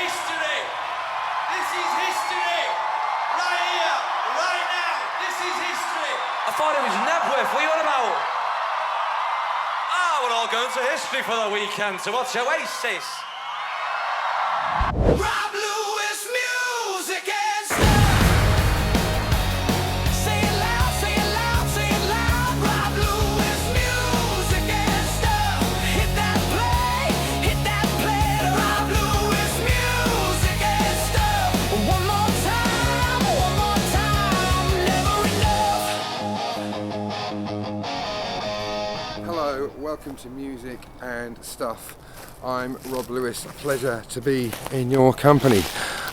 history. This is history. Right here, right now. This is history. I thought it was Knebworth. What are you on about? Ah, we're all going to history for the weekend. So what's Oasis? Rob Lewis music and stuff. Say it loud, say it loud, say it loud. Rob Lewis music and stuff. Hit that play, Rob Lewis music and stuff. One more time, never enough. Hello, welcome to Music and Stuff. I'm Rob Lewis, a pleasure to be in your company.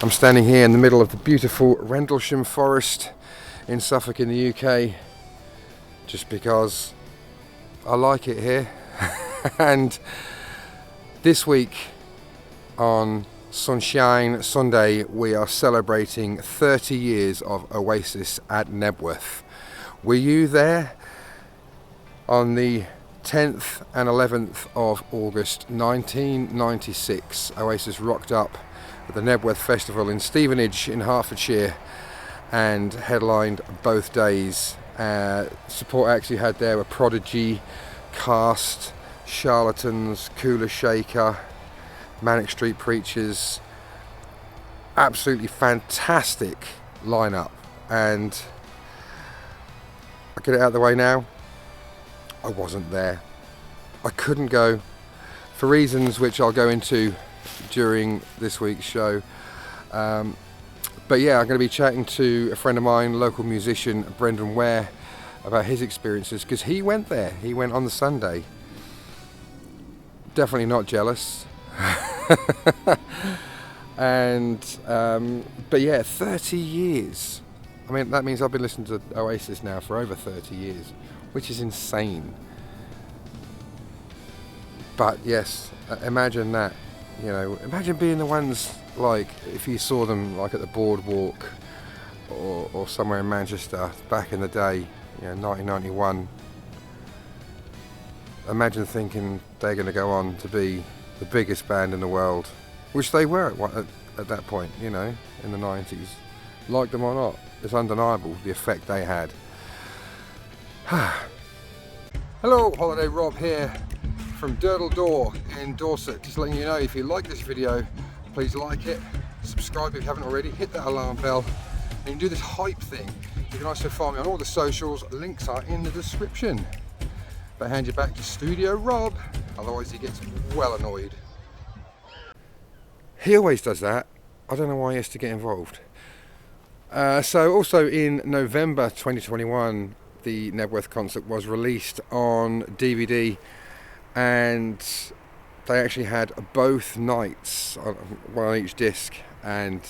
I'm standing here in the middle of the beautiful Rendlesham Forest in Suffolk in the UK just because I like it here. And this week on Sunshine Sunday we are celebrating 30 years of Oasis at Knebworth. Were you there? On the 10th and 11th of August 1996, Oasis rocked up at the Knebworth Festival in Stevenage in Hertfordshire and headlined both days. Support acts you had there were Prodigy, Cast, Charlatans, Cooler Shaker, Manic Street Preachers. Absolutely fantastic lineup, and I'll get it out of the way now. I wasn't there. I couldn't go for reasons which I'll go into during this week's show. But yeah, I'm going to be chatting to a friend of mine, local musician Brendan Ware, about his experiences, because he went there. He went on the Sunday. Definitely not jealous. And but yeah, 30 years. I mean, that means I've been listening to Oasis now for over 30 years. Which is insane. But yes, imagine that, you know, imagine being the ones, like, if you saw them like at the Boardwalk or somewhere in Manchester back in the day, you know, 1991. Imagine thinking they're going to go on to be the biggest band in the world, which they were at that point, you know, in the 90s. Like them or not, it's undeniable the effect they had. Hello, Holiday Rob here from Durdle Door in Dorset. Just letting you know, if you like this video, please like it, subscribe if you haven't already, hit that alarm bell, and you can do this hype thing. You can also find me on all the socials, links are in the description. But I hand you back to Studio Rob, otherwise he gets well annoyed. He always does that. I don't know why he has to get involved. So also in November 2021, the Knebworth concert was released on DVD, and they actually had both nights, one on each disc, and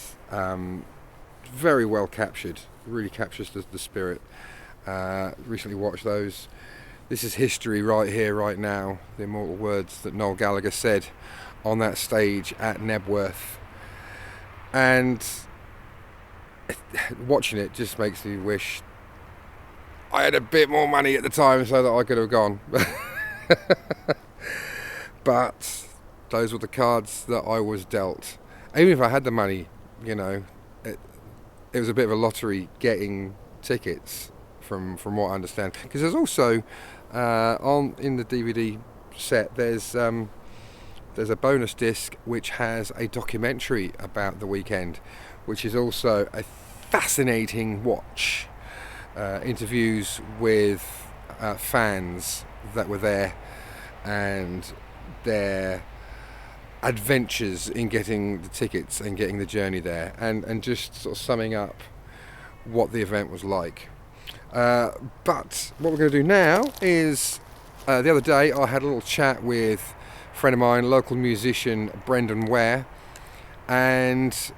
very well captured. Really captures the spirit. Recently watched those. This is history right here, right now. The immortal words that Noel Gallagher said on that stage at Knebworth, and watching it just makes me wish I had a bit more money at the time so that I could have gone. But those were the cards that I was dealt. Even if I had the money, you know, it was a bit of a lottery getting tickets from what I understand. Because there's also, in the DVD set, there's a bonus disc which has a documentary about the weekend, which is also a fascinating watch. Interviews with fans that were there and their adventures in getting the tickets and getting the journey there, and just sort of summing up what the event was like. But what we're going to do now is, the other day I had a little chat with a friend of mine, local musician Brendan Ware, and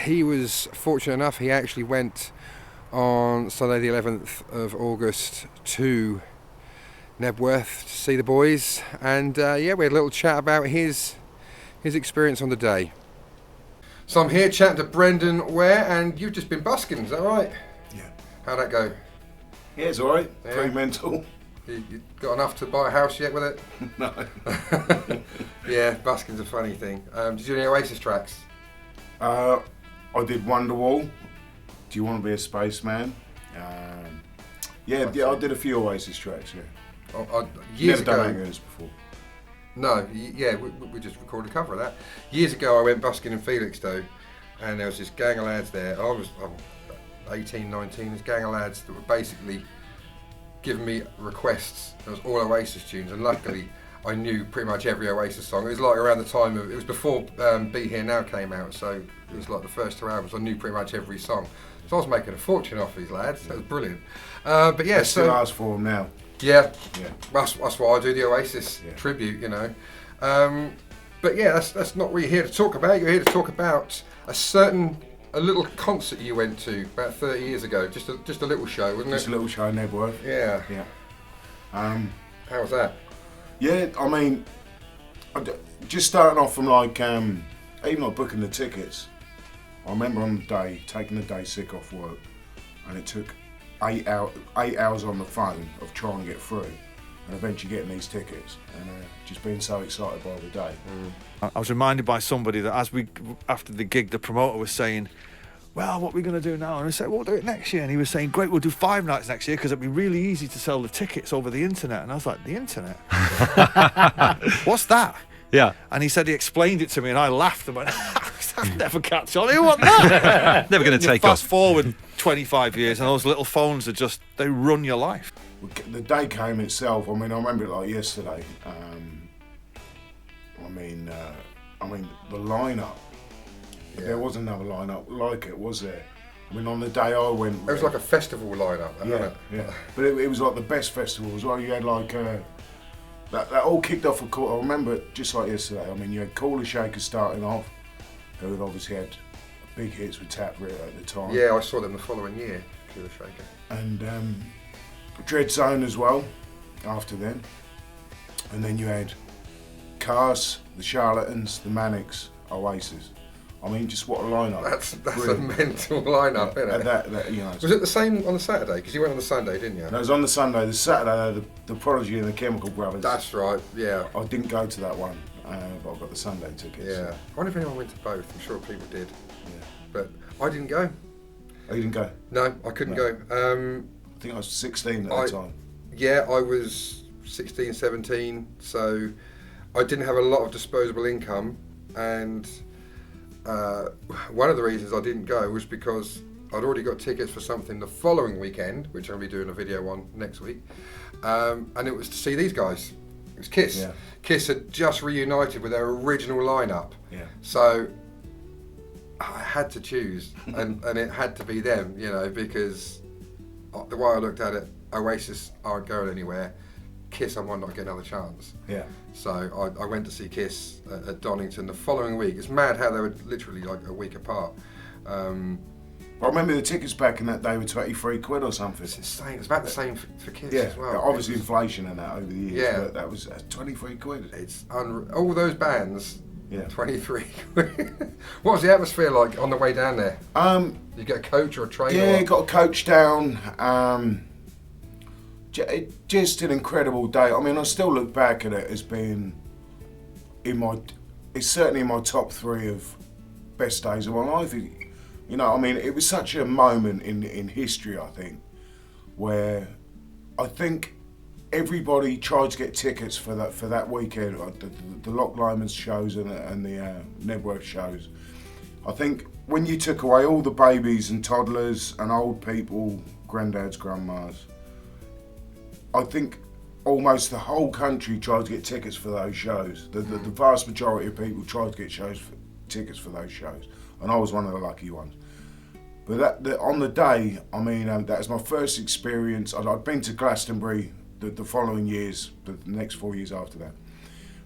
he was fortunate enough, he actually went on Sunday the 11th of August to Knebworth to see the boys, and yeah, we had a little chat about his experience on the day. So I'm here chatting to Brendan Ware, and you've just been busking, is that right? Yeah. How'd that go? Yeah, it's alright. Yeah. Very mental. You got enough to buy a house yet with it? No. Yeah, busking's a funny thing. Did you do any Oasis tracks? I did Wonderwall. Do You Want to Be a Spaceman? Yeah, I did a few Oasis tracks. Yeah. Years Never ago. done Acquiesce before. No, yeah, we just recorded a cover of that. Years ago, I went busking in Felixstowe, and there was this gang of lads there. I'm 18, 19. This gang of lads that were basically giving me requests. It was all Oasis tunes, and luckily, I knew pretty much every Oasis song. It was like around the time of, it was before Be Here Now came out, so it was like the first 2 albums. I knew pretty much every song. So I was making a fortune off these lads. That was brilliant. But yeah, I still ask for them now. Yeah, Yeah. that's why I do the Oasis tribute, you know. But yeah, that's not what you're here to talk about. You're here to talk about a little concert you went to about 30 years ago. Just a little show, wasn't it? Just a little show in Knebworth. Yeah. Yeah. How was that? Yeah, I mean, just starting off from like, even like booking the tickets. I remember on the day, taking the day sick off work, and it took 8 hours on the phone of trying to get through, and eventually getting these tickets, and just being so excited by the day. I was reminded by somebody that after the gig, the promoter was saying, well, what are we going to do now? And I said, we'll do it next year. And he was saying, great, we'll do 5 nights next year because it'd be really easy to sell the tickets over the internet. And I was like, the internet? What's that? Yeah. And he said he explained it to me, and I laughed and went, I'll never catch on. Who want that? Never going to take Fast off. forward 25 years, and those little phones are just, they run your life. The day came itself. I mean, I remember it like yesterday. I mean, the lineup. Yeah. There was another lineup like it, was there? I mean, on the day I went, It was like a festival lineup, wasn't it? yeah. But it was like the best festival as well. You had like that all kicked off. I remember it just like yesterday. I mean, you had Cooler Shaker starting off, who had obviously had big hits with Tap Rit at the time. Yeah, I saw them the following year, Killer Shaker. And Dread Zone as well after then. And then you had Cars, the Charlatans, the Manics, Oasis. I mean, just what a lineup. That's Brilliant. a mental lineup, isn't it? That, you know, Was it the same on the Saturday? Because you went on the Sunday, didn't you? no, it was on the Sunday. The Saturday, the Prodigy and the Chemical Brothers. That's right, yeah. I didn't go to that one, but I got the Sunday tickets. Yeah. I wonder if anyone went to both. I'm sure people did. Yeah. But I didn't go. Oh, you didn't go? No, I couldn't No. go. I think I was 16 at the time. Yeah, I was 16, 17, so I didn't have a lot of disposable income, and one of the reasons I didn't go was because I'd already got tickets for something the following weekend, which I'll be doing a video on next week, and it was to see these guys. It was Kiss. Yeah. Kiss had just reunited with their original lineup, Yeah. so I had to choose, and it had to be them, you know, because the way I looked at it, Oasis aren't going anywhere. Kiss, I might not get another chance. Yeah. So I went to see Kiss at Donington the following week. It's mad how they were literally like a week apart. I remember the tickets back in that day were 23 quid or something. It's insane. It's about the same for Kiss Yeah, as well. obviously It was- inflation and that over the years, Yeah. but that was 23 quid. It's all those bands. Yeah. 23 quid. What was the atmosphere like on the way down there? You get a coach or a train? Yeah, or got a coach down. Just an incredible day. I mean, I still look back at it as being it's certainly in my top 3 of best days of my life. You know, I mean, it was such a moment in history, I think, where I think everybody tried to get tickets for that weekend, like the Loch Lomond's shows and the Knebworth shows. I think when you took away all the babies and toddlers and old people, granddads, grandmas, I think almost the whole country tried to get tickets for those shows. The vast majority of people tried to get tickets for those shows, and I was one of the lucky ones. But on the day, I mean, that was my first experience. I'd been to Glastonbury the following years, the next 4 years after that.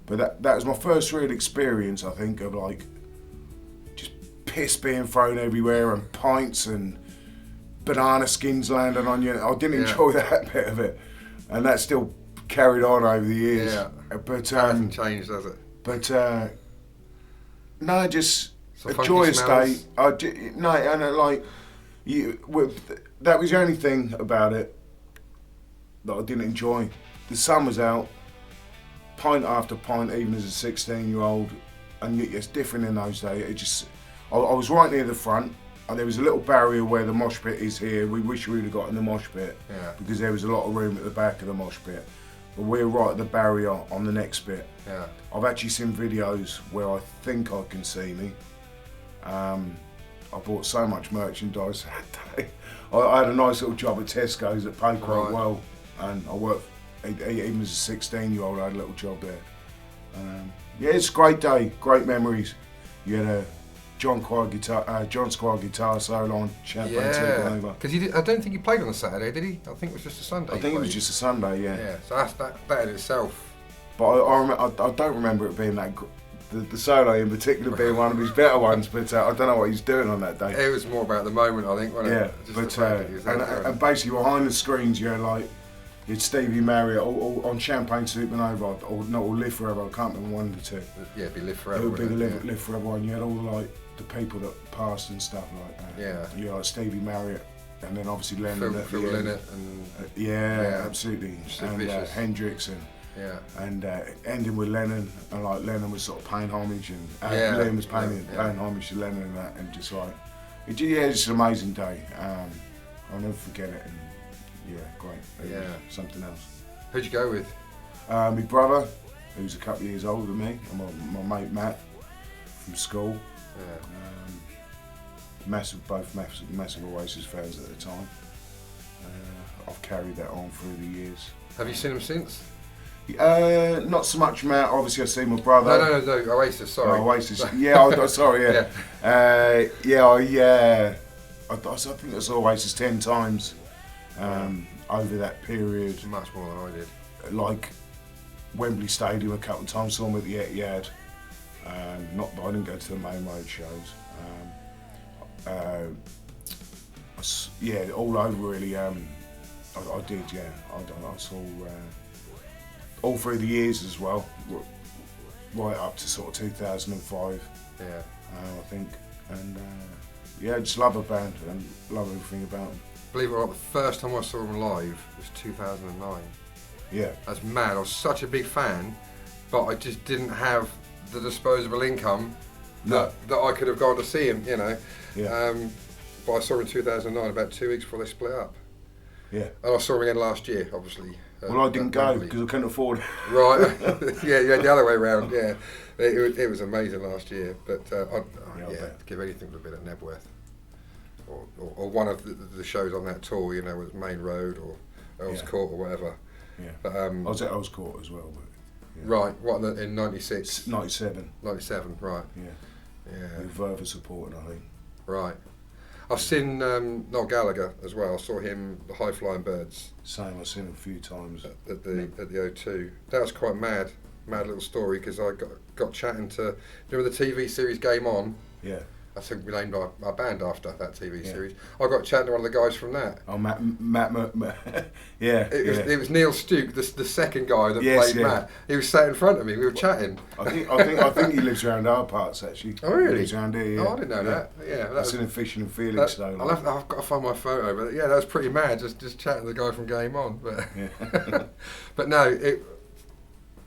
But that was my first real experience, I think, of like just piss being thrown everywhere and pints and banana skins landing on you. I didn't enjoy that bit of it. And that still carried on over the years. Yeah. But hasn't changed, has it? But no, just So a funky joyous day. smells? No, and like that was the only thing about it that I didn't enjoy. The sun was out, pint after pint, even as a 16-year-old, and it's different in those days. I was right near the front, and there was a little barrier where the mosh pit is here. We wish we would have got in the mosh pit, because there was a lot of room at the back of the mosh pit. But we're right at the barrier on the next bit. Yeah. I've actually seen videos where I think I can see me. I bought so much merchandise that day. I had a nice little job at Tesco's that paid quite well, and I worked, even as a 16-year-old, I had a little job there. Yeah, it's a great day, great memories. You had a John Squire guitar solo on Champagne Yeah, because I don't think he played on a Saturday, did he? I think it was just a Sunday. I think it was just a Sunday, yeah. Yeah, so that in itself. But I don't remember it being that. The solo in particular being one of his better ones, but I don't know what he's doing on that day. It was more about the moment, I think, wasn't it? Yeah, but and basically behind the screens you had Stevie Marriott all on Champagne Supernova, or Live Forever. I can't remember one of the two. Yeah, it'd be Live Forever. It would be the Live Forever one. You had all the people that passed and stuff like that. Yeah. You had Stevie Marriott, and then obviously Lennon. Phil Lynott and yeah, absolutely. And Hendrix and ending with Lennon, and Lennon was sort of paying homage, and Liam was paying homage to Lennon and that, and just it's an amazing day. I'll never forget it. And great. It was something else. Who'd you go with? My brother, who's a couple of years older than me, and my mate Matt from school. Both massive Oasis fans at the time. I've carried that on through the years. Have you seen them since? Not so much Matt. Obviously, I see my brother. No. Oasis. Sorry. Oasis. Yeah, sorry. Yeah. I think I saw Oasis 10 times over that period. Much more than I did. Like Wembley Stadium a couple of times. Saw them at the Etihad. Not that I didn't go to the main road shows. All over really. I did. Yeah, I saw. All through the years as well, right up to sort of 2005. Yeah, I think, and I just love the band and love everything about them. Believe it or not, the first time I saw them live was 2009. Yeah, that's mad. I was such a big fan, but I just didn't have the disposable income that I could have gone to see him. You know. Yeah. But I saw him in 2009, about 2 weeks before they split up. Yeah. And I saw him again last year, obviously. Well, I didn't go because I couldn't afford it. Right, yeah, the other way around, yeah. It was amazing last year, but I'd give anything to have been at Knebworth. Or one of the shows on that tour, with Main Road or Earl's Court or whatever. Yeah, but, I was at Earl's Court as well. But, right, what, in 96? 97. 97, right. Yeah. With Verve supporting, I think. Right. I've seen Noel Gallagher as well. I saw him, the High Flying Birds. Same, I've seen him a few times. At the O2. That was quite mad little story, because I got chatting to, remember the TV series Game On? Yeah. I think we named our band after that TV series. I got chatting to one of the guys from that. Oh, Matt yeah. It was Neil Stuke, the second guy that played Matt. He was sat in front of me. We were chatting. I think he lives around our parts actually. Oh really? He lives around here. Yeah. Oh, I didn't know that. Yeah, that's in Fishing and Felixstowe. I've got to find my photo, but that was pretty mad. Just chatting to the guy from Game On. But but no,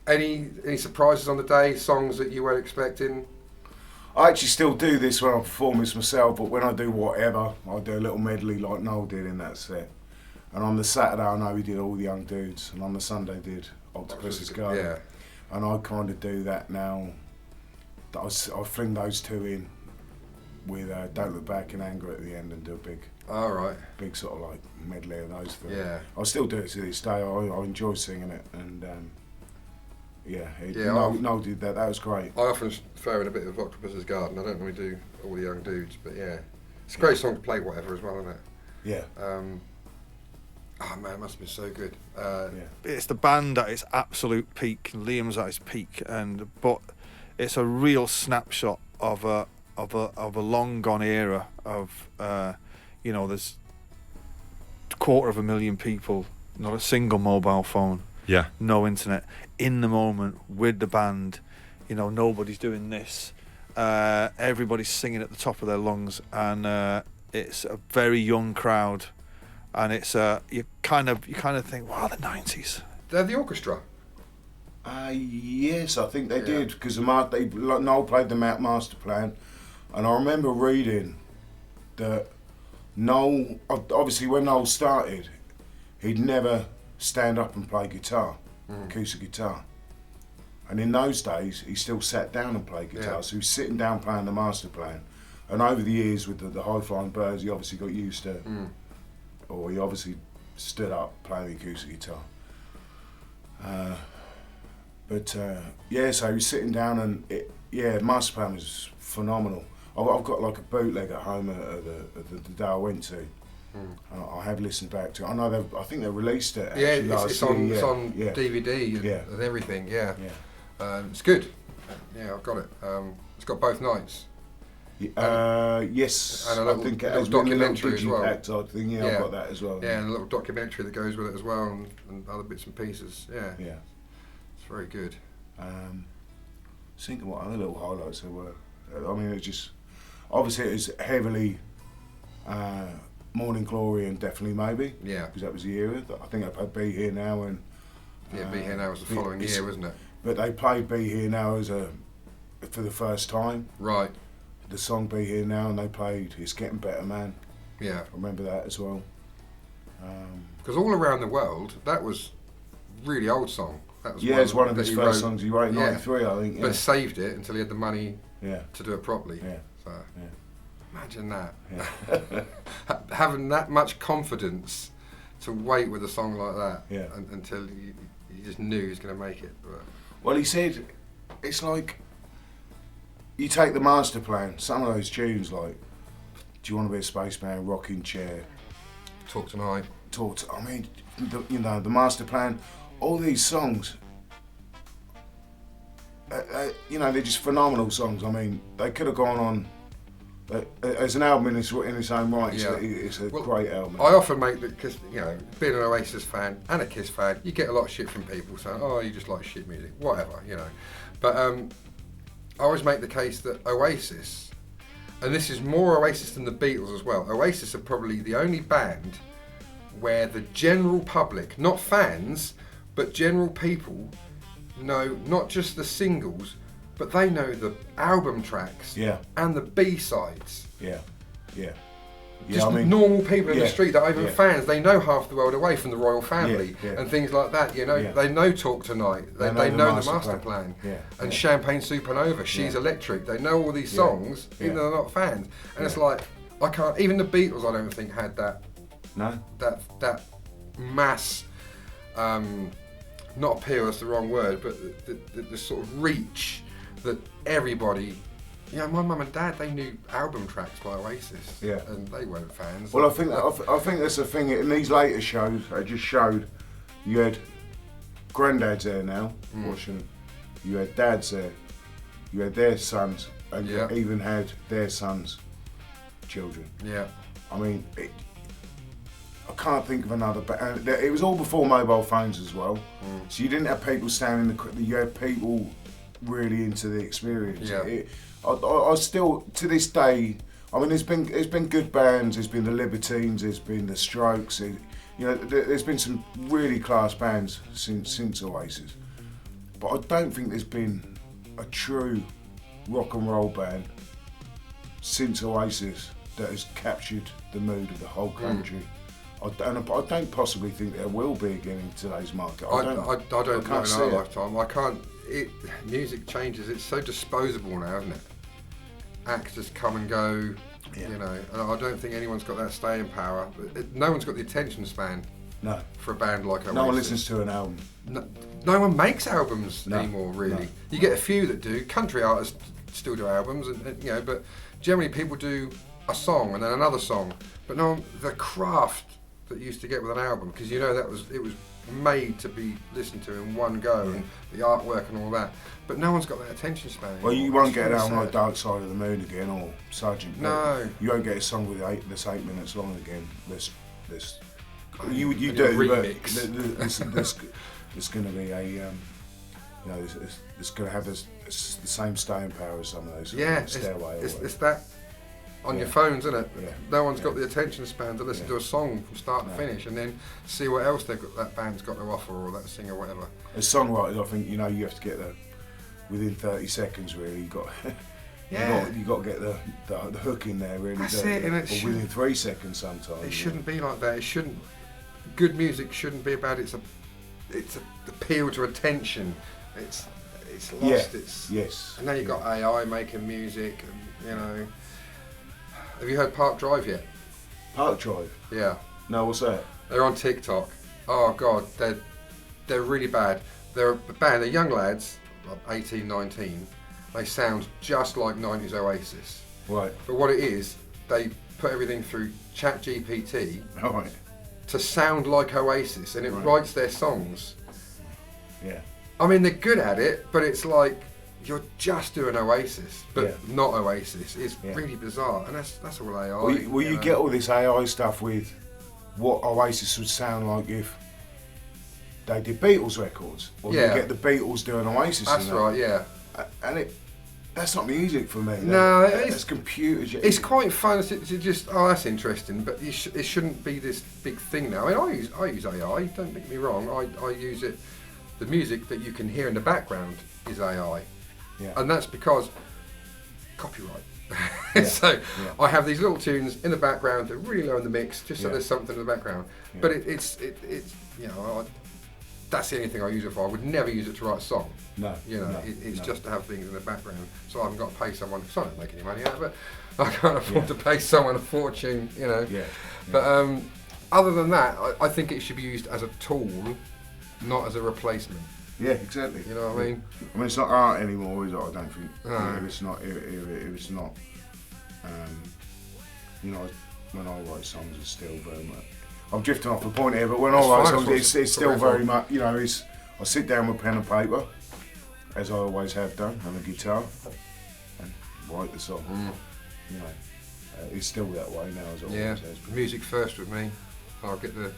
any surprises on the day? Songs that you weren't expecting? I actually still do this when I perform this myself, but when I do whatever, I do a little medley like Noel did in that set. And on the Saturday, I know he did All the Young Dudes, and on the Sunday did Octopus's Garden. Yeah. And I kind of do that now. I fling those two in with Don't Look Back in Anger at the end and do a big, big sort of like medley of those three. Yeah. I still do it to this day. I enjoy singing it, and Noel did that. That was great. I often throw in a bit of Octopus's Garden. I don't really do All the Young Dudes, but it's a great song to play whatever as well, isn't it? Yeah. Oh man, it must have been so good. It's the band at its absolute peak, and Liam's at his peak, but it's a real snapshot of a long gone era of there's 250,000 people, not a single mobile phone. Yeah. No internet. In the moment with the band, nobody's doing this. Everybody's singing at the top of their lungs, and it's a very young crowd, and it's you kind of think, wow, the 90s. They had the orchestra. Yes, I think they did, because Noel played them out Masterplan. And I remember reading that Noel, obviously when Noel started, he'd never stand up and play guitar, acoustic guitar. And in those days, he still sat down and played guitar. Yeah. So he was sitting down playing the Masterplan. And over the years with the High Flying Birds, he obviously got used to, or he obviously stood up playing the acoustic guitar. Yeah, so he was sitting down and Masterplan was phenomenal. I've got like a bootleg at home of the day I went to. And I have listened back to it. I think they released it actually it's on DVD and everything. Yeah. It's good. Yeah, I've got it. It's got both nights. Yes, And a I think it has little been a little documentary as well. digipack type thing. Yeah, I've got that as well. Yeah, and a little documentary that goes with it as well, and other bits and pieces. Yeah. Yeah. It's very good. Thinking what other little highlights there were. I mean, it's just obviously it was heavily Morning Glory and Definitely Maybe. Yeah. Because that was the era. I think they played Be Here Now and. Yeah, Be Here Now was the following year, wasn't it? But they played Be Here Now for the first time. Right. The song Be Here Now, and they played It's Getting Better Man. Yeah. I remember that as well. Because All Around the World, that was really old song. That was It's one of that his he first wrote. songs he wrote in '93, I think. But saved it until he had the money Yeah. to do it properly. Yeah. So Yeah. imagine that. Yeah. Having that much confidence to wait with a song like that until you just knew he was going to make it. But Well, he said it's like you take the Masterplan, some of those tunes like Do You Want to Be a Spaceman, Rocking Chair, Talk Tonight. I mean, the Masterplan, all these songs, they're just phenomenal songs. I mean, they could have gone on as an album in its own right. It's a great album. I often make the, because being an Oasis fan and a Kiss fan, you get a lot of shit from people saying, "Oh, you just like shit music," whatever, But I always make the case that Oasis, and this is more Oasis than the Beatles as well. Oasis are probably the only band where the general public, not fans, but general people, know not just the singles, but they know the album tracks and the B-sides. Yeah. Just I mean, normal people in the street that aren't even yeah. fans, they know Half the World Away from the Royal Family and things like that. They know Talk Tonight, they know the Masterplan, and Champagne Supernova, She's Electric. They know all these songs, even though they're not fans. And it's like, I can't. Even the Beatles, I don't think had that. No. That mass. Not appeal, that's the wrong word, but the sort of reach that everybody. My mum and dad, they knew album tracks by Oasis, and they weren't fans. Well, I think that's the thing. In these later shows, they just showed you had granddads there now watching. You had dads there. You had their sons, and you even had their sons' children. Yeah. I mean, I can't think of another. But it was all before mobile phones as well, so you didn't have people standing. You had people really into the experience. Yeah. I still, to this day, I mean, there's been good bands. There's been the Libertines. There's been the Strokes. There's been some really class bands since Oasis. But I don't think there's been a true rock and roll band since Oasis that has captured the mood of the whole country. I don't possibly think there will be again in today's market. I don't know in our lifetime. I can't. Music changes. It's so disposable now, isn't it? Acts just come and go. And I don't think anyone's got that staying power. No one's got the attention span. No. For a band like Oasis. No one listens to an album. No one makes albums anymore, really. No. You get a few that do. Country artists still do albums, but generally people do a song and then another song. But no, the craft that you used to get with an album, because it was made to be listened to in one go, and the artwork and all that. But no one's got that attention span anymore. Well, you won't get an album like Dark Side of the Moon again or Sgt. No. You won't get a song that's 8 minutes long again. You do, remix. but there's going to be a it's going to have the same staying power as some of those. Stairway. It's that on your phones, isn't it? Yeah. No one's got the attention span to listen to a song from start to finish, and then see what else that band's got to offer, or that singer, or whatever. As songwriters, I think you have to get within 30 seconds. Really, Yeah. You got to get the hook in there, really. That's don't it, you? and it or within 3 seconds sometimes. It shouldn't be like that. It shouldn't. Good music shouldn't be about its appeal to attention. It's lost. Yeah. Yes. And now you've got AI making music, and you know. Have you heard Park Drive yet? Park Drive? Yeah. No, what's that? They're on TikTok. Oh God, they're really bad. They're a band. They're young lads, like 18, 19. They sound just like 90s Oasis. Right. But what it is, they put everything through ChatGPT All right. to sound like Oasis, and it Right. writes their songs. Yeah. I mean, they're good at it, but it's like you're just doing Oasis, but Yeah. not Oasis. It's Yeah. really bizarre, and that's all AI. Will you know. get all this AI stuff with what Oasis would sound like if they did Beatles records? Or Yeah. you get the Beatles doing Oasis? That's and that? right, yeah. And that's not music for me. No, it's computers. It's quite fun to just, oh, that's interesting, but it shouldn't be this big thing now. I mean, I use AI, don't get me wrong. I use it. The music that you can hear in the background is AI. Yeah. And that's because copyright. Yeah, So yeah. I have these little tunes in the background that are really low in the mix, just so Yeah. there's something in the background. Yeah. But it's you know, that's the only thing I use it for. I would never use it to write a song. No. You know, no, it's no. just to have things in the background. So I haven't got to pay someone. So I don't make any money out of it. I can't afford to pay someone a fortune. You know. Yeah. But other than that, I think it should be used as a tool, not as a replacement. Yeah, exactly. You know what I mean? I mean, it's not art anymore, is it? I don't think. No. If it's not, if it's not. You know, when I write songs, it's still very much. I'm drifting off the point here, but when I That's write fine, songs, that's it's still what very it's much. You know, I sit down with pen and paper, as I always have done, and a guitar, and write the song. You know, it's still that way now, as it Yeah, always has been. music first with me. I'll get the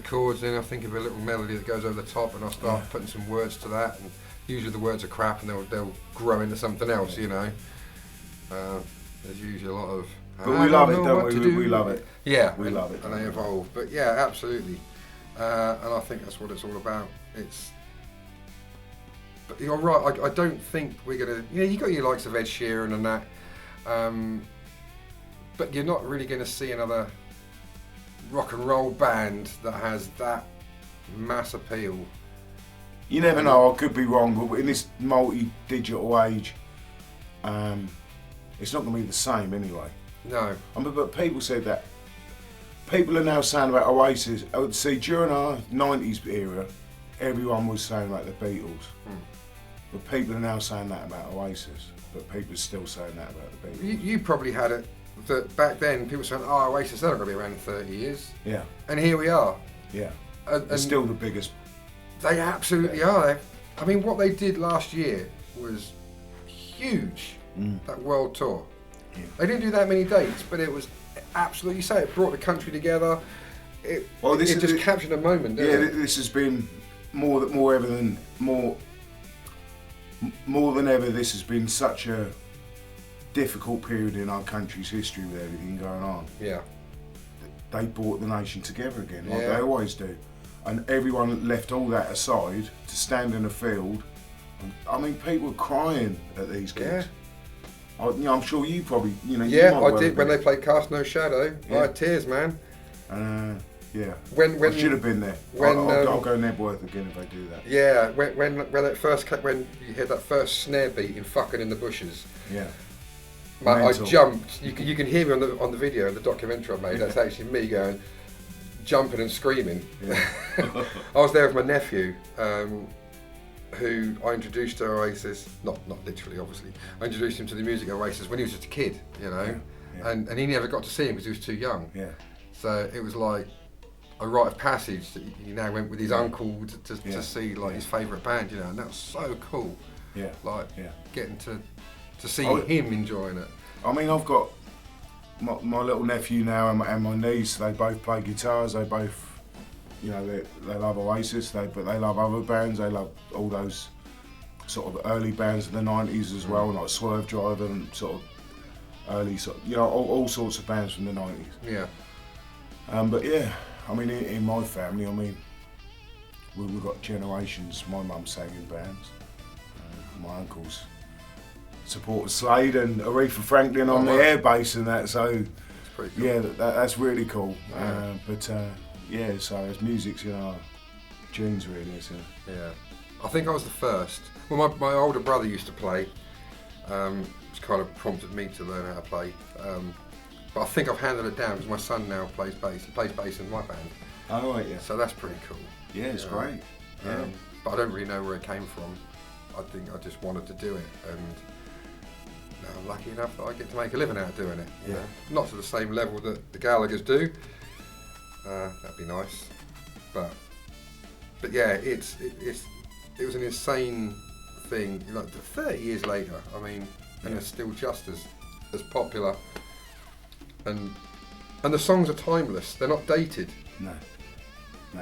chords in. I think of a little melody that goes over the top, and I'll start putting some words to that. And usually the words are crap, and they'll grow into something else. You know, there's usually a lot of. But "I we love it, know don't what we? to do." We love it. Yeah, We love it. and they evolve. But yeah, absolutely. And I think that's what it's all about. But you're right. I don't think we're gonna. You know, you got your likes of Ed Sheeran and that. But you're not really going to see another rock and roll band that has that mass appeal. You never know, I could be wrong, but in this multi-digital age, it's not going to be the same anyway. No. But people said that. People are now saying about Oasis. I would say during our 90s era, everyone was saying about the Beatles. But people are now saying that about Oasis. But people are still saying that about the Beatles. You probably had it that back then people were saying, oh, Oasis, they're not going to be around in 30 years. Yeah, And here we are. yeah. And They're still the biggest. They absolutely are. I mean, what they did last year was huge, that world tour. Yeah. They didn't do that many dates, but it was absolutely, you say, it brought the country together. It just captured a moment, didn't it? This has been more than ever. This has been such a difficult period in our country's history with everything going on. Yeah. They brought the nation together again, like Yeah. they always do. And everyone left all that aside to stand in a field. I mean, people were crying at these gigs. I'm sure you probably, you know. Yeah, you might I well did have when they been. played Cast No Shadow. I Yeah. had tears, man. Yeah. When I should have been there. when, I'll go Knebworth again if I do that. Yeah, when it first came, when you heard that first snare beat in "Fucking in the Bushes," Yeah. man, I Mental. jumped. You can hear me on the video, the documentary I made. That's actually me going, jumping and screaming. Yeah. I was there with my nephew, who I introduced to Oasis. Not literally, obviously. I introduced him to the music of Oasis when he was just a kid, you know, Yeah. and he never got to see him because he was too young. Yeah. So it was like a rite of passage that he now went with his uncle to see like his favourite band, you know, and that was so cool. Yeah. Like Yeah. getting to see Oh, him enjoying it. I mean, I've got my little nephew now and my niece. They both play guitars. They both, you know, they love Oasis. But they love other bands. They love all those sort of early bands of the '90s as well, like Swerve Driver and sort of early, you know, all sorts of bands from the '90s. Yeah. But yeah, I mean, in my family, I mean, we've got generations. My mum sang in bands. My uncles supported Slade and Aretha Franklin on the air bass and that. So Pretty cool. yeah, that's really cool. Yeah. Yeah, so it's music's in our genes really. So. Yeah, I think I was the first. Well, my older brother used to play, which kind of prompted me to learn how to play. But I think I've handed it down because my son now plays bass. He plays bass in my band. Oh right, yeah. So that's pretty cool. Yeah, it's great. Yeah. But I don't really know where it came from. I think I just wanted to do it, and now I'm lucky enough that I get to make a living out of doing it. You know? Not to the same level that the Gallaghers do. That'd be nice. But yeah, it was an insane thing. Like 30 years later, I mean, and it's still just as popular. And the songs are timeless. They're not dated. No,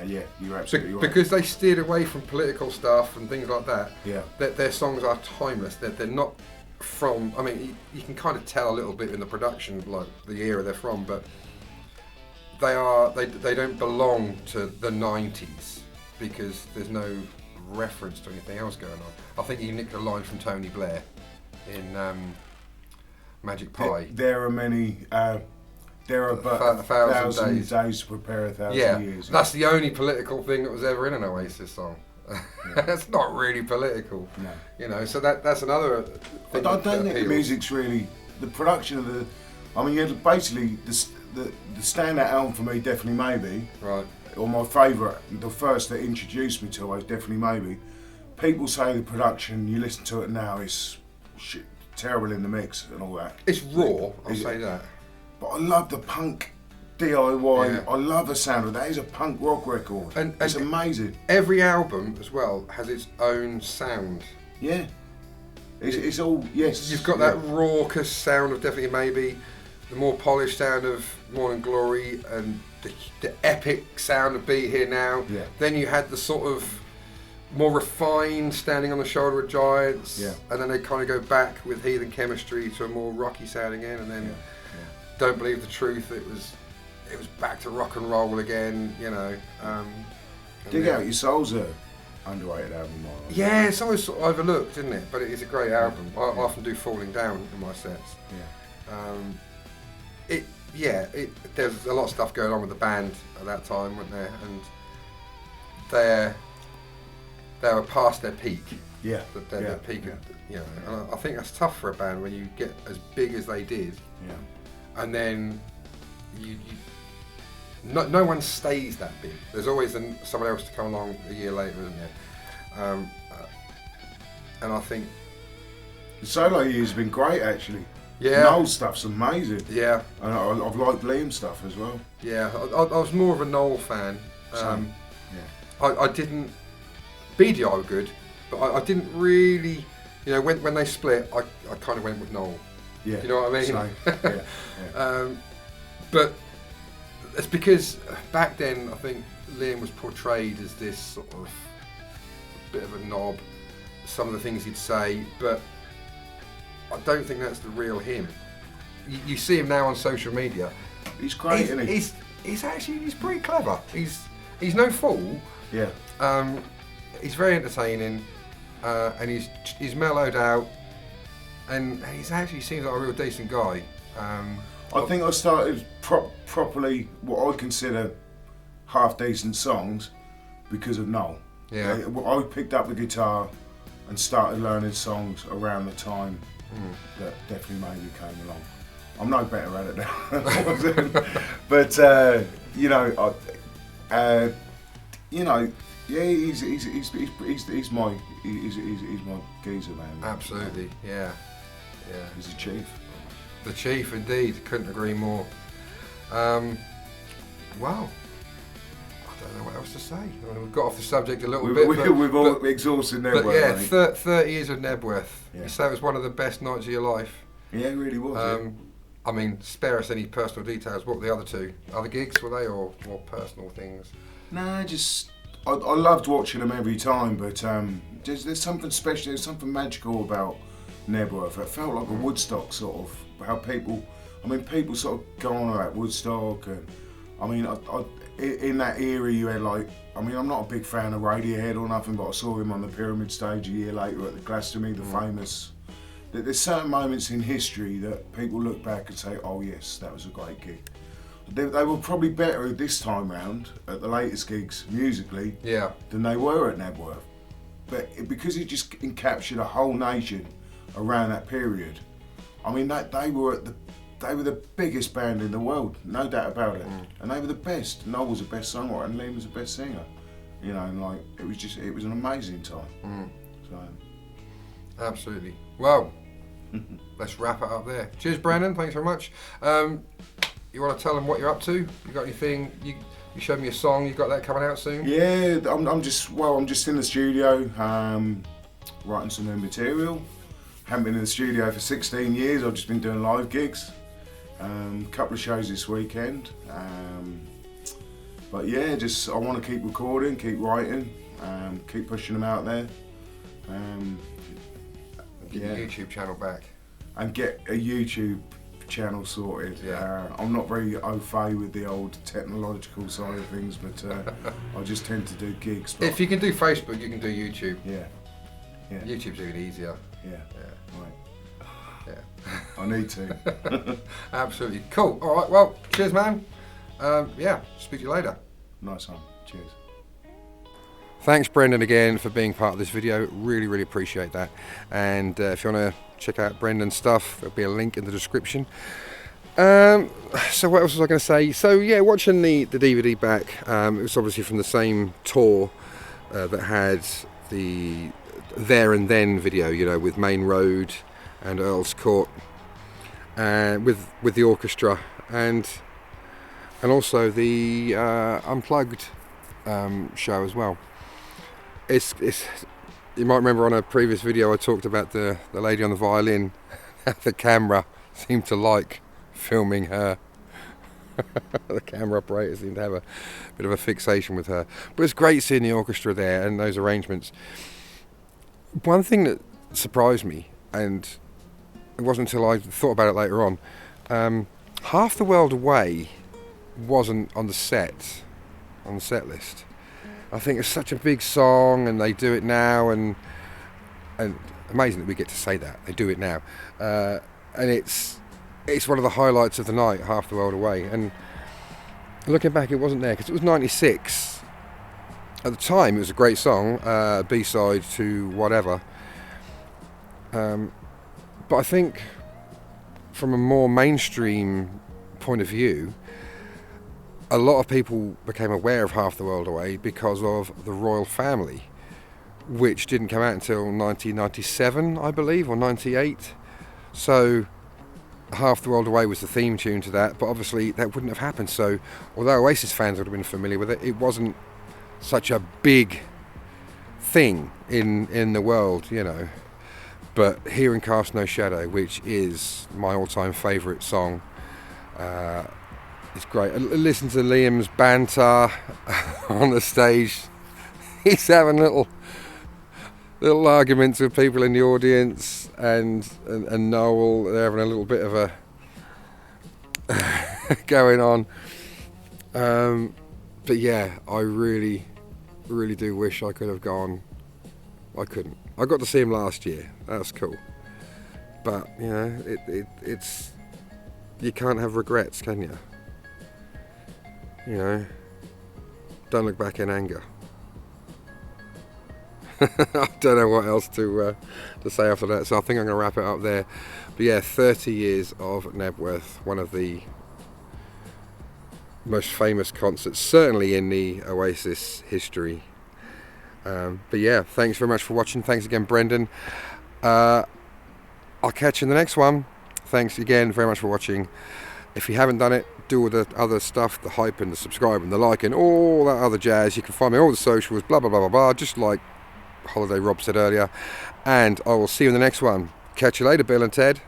yeah, you're absolutely right. Because they steered away from political stuff and things like that. Yeah. Their songs are timeless. They're not from. I mean, you can kind of tell a little bit in the production, like the era they're from, but they don't belong to the 90s because there's no reference to anything else going on. I think you nicked a line from Tony Blair in Magic Pie. There are many. There are but A thousand 1,000 days to prepare 1,000 Yeah, years. that's the only political thing that was ever in an Oasis song. That's not really political. No. You know, so that's another thing. I that don't think the appeals. music's really the production of the. I mean, yeah, basically the standout album for me, definitely Maybe. Right. Or my favourite, the first that introduced me to it, definitely Maybe. People say the production, you listen to it now, is shit, terrible in the mix and all that. It's raw, I'll say that. But I love the punk DIY. Yeah. I love the sound of that. It's a punk rock record. And it's amazing. Every album as well has its own sound. Yeah. It's all, yes. You've got that raucous sound of Definitely Maybe, the more polished sound of Morning Glory, and the epic sound of Be Here Now. Yeah. Then you had the sort of more refined Standing on the Shoulder of Giants. Yeah. And then they kind of go back with Heathen Chemistry to a more rocky sound again, and then Don't Believe the Truth, it was back to rock and roll again, you know. Dig Out Your Soul's a underrated album. Yeah, it's always sort of overlooked, isn't it? But it is a great album. I often do Falling Down in my sets. Yeah. There's a lot of stuff going on with the band at that time, weren't there? And they were past their peak. Yeah. Their peak, you know. And I think that's tough for a band when you get as big as they did. Yeah. And then no one stays that big. There's always someone else to come along a year later, isn't there? And I think The solo year's been great, actually. Yeah. Noel's stuff's amazing. Yeah. And I've liked Liam's stuff as well. Yeah, I was more of a Noel fan. Same. I didn't. BDI were good, but I didn't really. You know, when they split, I kind of went with Noel. Yeah. You know what I mean? Same. Yeah. But it's because back then I think Liam was portrayed as this sort of bit of a knob. Some of the things he'd say, but I don't think that's the real him. You see him now on social media. He's great, isn't he? He's pretty clever. He's no fool. Yeah. He's very entertaining, and he's mellowed out, and he's actually seems like a real decent guy. I think I started properly what I consider half decent songs because of Noel. Yeah. I picked up the guitar and started learning songs around the time that Definitely Maybe came along. I'm no better at it now, but yeah, he's my geezer, man. Absolutely, yeah. He's a chief. The chief, indeed. Couldn't agree more. Wow. I don't know what else to say. I mean, we've got off the subject a little bit. We've all exhausted Knebworth. But yeah, I think. 30 years of Knebworth. Yeah. You say it was one of the best nights of your life. Yeah, it really was. I mean, spare us any personal details. What were the other two? Other gigs, were they, or more personal things? Nah, just I loved watching them every time, but there's something special, there's something magical about Knebworth. It felt like a Woodstock sort of, how people sort of go on about Woodstock, and I mean, in that era you had like, I mean, I'm not a big fan of Radiohead or nothing, but I saw him on the Pyramid stage a year later at the Glastonbury, the famous that there's certain moments in history that people look back and say, oh yes, that was a great gig. They were probably better this time round at the latest gigs musically than they were at Knebworth. But because it just encaptured a whole nation around that period, I mean, they were the biggest band in the world, no doubt about it. And they were the best. Noel was the best songwriter and Liam was the best singer. You know, and like, it was an amazing time. So. Absolutely. Well, let's wrap it up there. Cheers, Brendan. Thanks very much. You want to tell them what you're up to? You got anything? You showed me a song. You got that coming out soon? Yeah, I'm just in the studio, writing some new material. Haven't been in the studio for 16 years. I've just been doing live gigs. Couple of shows this weekend. But yeah, I want to keep recording, keep writing, keep pushing them out there. Get your YouTube channel back. And get a YouTube channel sorted. I'm not very au fait with the old technological side of things, but I just tend to do gigs. If you can do Facebook, you can do YouTube. Yeah. YouTube's even easier. Right. Yeah. I need to. Absolutely. Cool. All right, well, cheers, man. Speak to you later. Nice one. Cheers. Thanks, Brendan, again for being part of this video. Really, really appreciate that. And if you want to check out Brendan's stuff, there'll be a link in the description. So what else was I going to say? So yeah, watching the DVD back, it was obviously from the same tour that had the There and Then video, you know, with Main Road and Earl's Court, with the orchestra, and also the Unplugged show as well. It's you might remember on a previous video I talked about the lady on the violin. The camera seemed to like filming her. The camera operator seemed to have a bit of a fixation with her. But it's great seeing the orchestra there and those arrangements. One thing that surprised me, and it wasn't until I thought about it later on, Half the World Away wasn't on the set list. I think it's such a big song, and they do it now, and amazing that we get to say that they do it now, and it's one of the highlights of the night, Half the World Away. And looking back, it wasn't there because it was '96. At the time, it was a great song, B-side to whatever. But I think, from a more mainstream point of view, a lot of people became aware of Half the World Away because of the Royal Family, which didn't come out until 1997, I believe, or 98. So Half the World Away was the theme tune to that, but obviously that wouldn't have happened. So although Oasis fans would have been familiar with it, it wasn't such a big thing in the world, you know. But hearing Cast No Shadow, which is my all-time favourite song, it's great. Listen to Liam's banter on the stage. He's having little arguments with people in the audience, and Noel, they're having a little bit of a going on. But yeah, I really, really do wish I could have gone. I couldn't. I got to see him last year. That was cool. But you know, it's you can't have regrets, can you? You know, don't look back in anger. I don't know what else to say after that, so I think I'm going to wrap it up there. But yeah, 30 years of Knebworth, one of the most famous concerts, certainly in the Oasis history. But yeah, thanks very much for watching. Thanks again, Brendan. I'll catch you in the next one. Thanks again very much for watching. If you haven't done it, do all the other stuff, the hype and the subscribe and the like and all that other jazz. You can find me on all the socials, blah, blah, blah, blah, blah, just like Holiday Rob said earlier. And I will see you in the next one. Catch you later, Bill and Ted.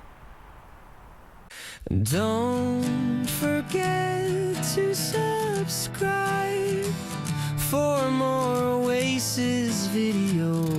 Don't forget to subscribe for more Oasis videos.